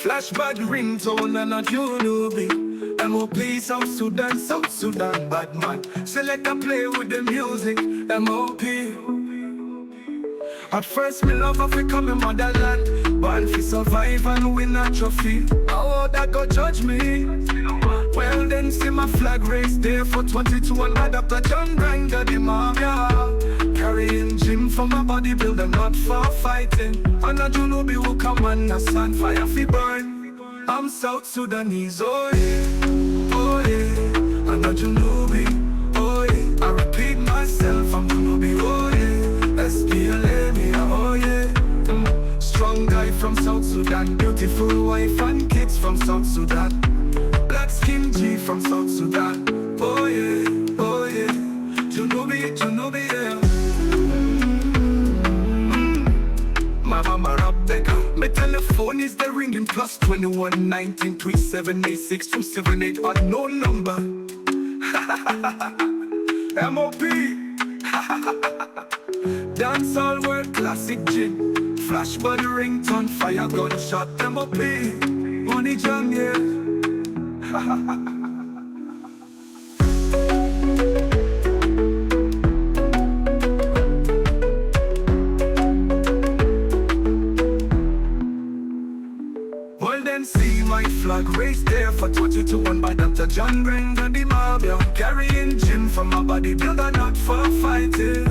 Flash Bad Ringtone and a junubi. MOP South Sudan, bad man. Select a play with the music, MOP. At first me love Africa, me motherland. Born fi survive and win a trophy. How that go judge me? Well then see my flag raised there for 22 and Dr. John Granga the mafia. Carrying gym for my bodybuilder, not for fighting. And a junubi who come and a stand fire fi burn. I'm South Sudanese, oh yeah, oh yeah. And a junubi, oh yeah. I repeat myself, I'm junubi, oh yeah. SPLA, oh yeah. Strong guy from South Sudan, beautiful wife and kids from South Sudan. Black skin G from South Sudan, oh yeah, oh yeah. Junubi, yeah. My mama Rebecca, my telephone is the ringing plus 21 19 3786 278 unknown number. MOP. Dancehall world classic jig. Flash Bad Ringtone, fire gunshot. MOP. Money jam, yeah. Well then see my flag raised there for 22 and by Dr. John Granga the mafia. Carrying gym from my bodybuilder, not for fighting.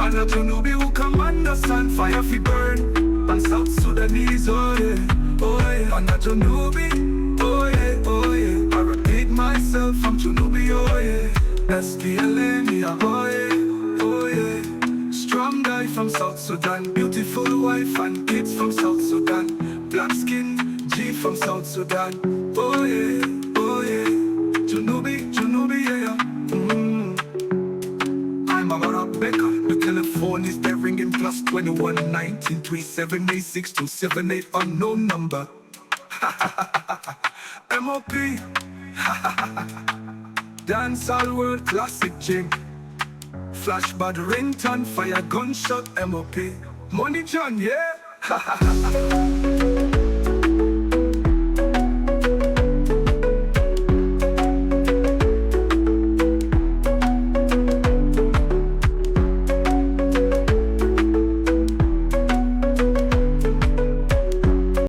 And a junubi who come understand fire fi burn. And South Sudanese, oh yeah, oh yeah. And a junubi, oh yeah, oh yeah. I repeat myself, I'm junubi, oh yeah. SPLA, oh yeah, oh yeah. Strong guy from South Sudan, beautiful wife and kids from South Sudan. Black skin G from South Sudan, oh yeah, oh yeah. Junubi, yeah. I'm a Rebecca. The telephone is there ringing plus 21 19 3786 278 unknown number. MOP. Dancehall world classic jig. Flash Bad Ringtone, fire gunshot. MOP. Money John, yeah.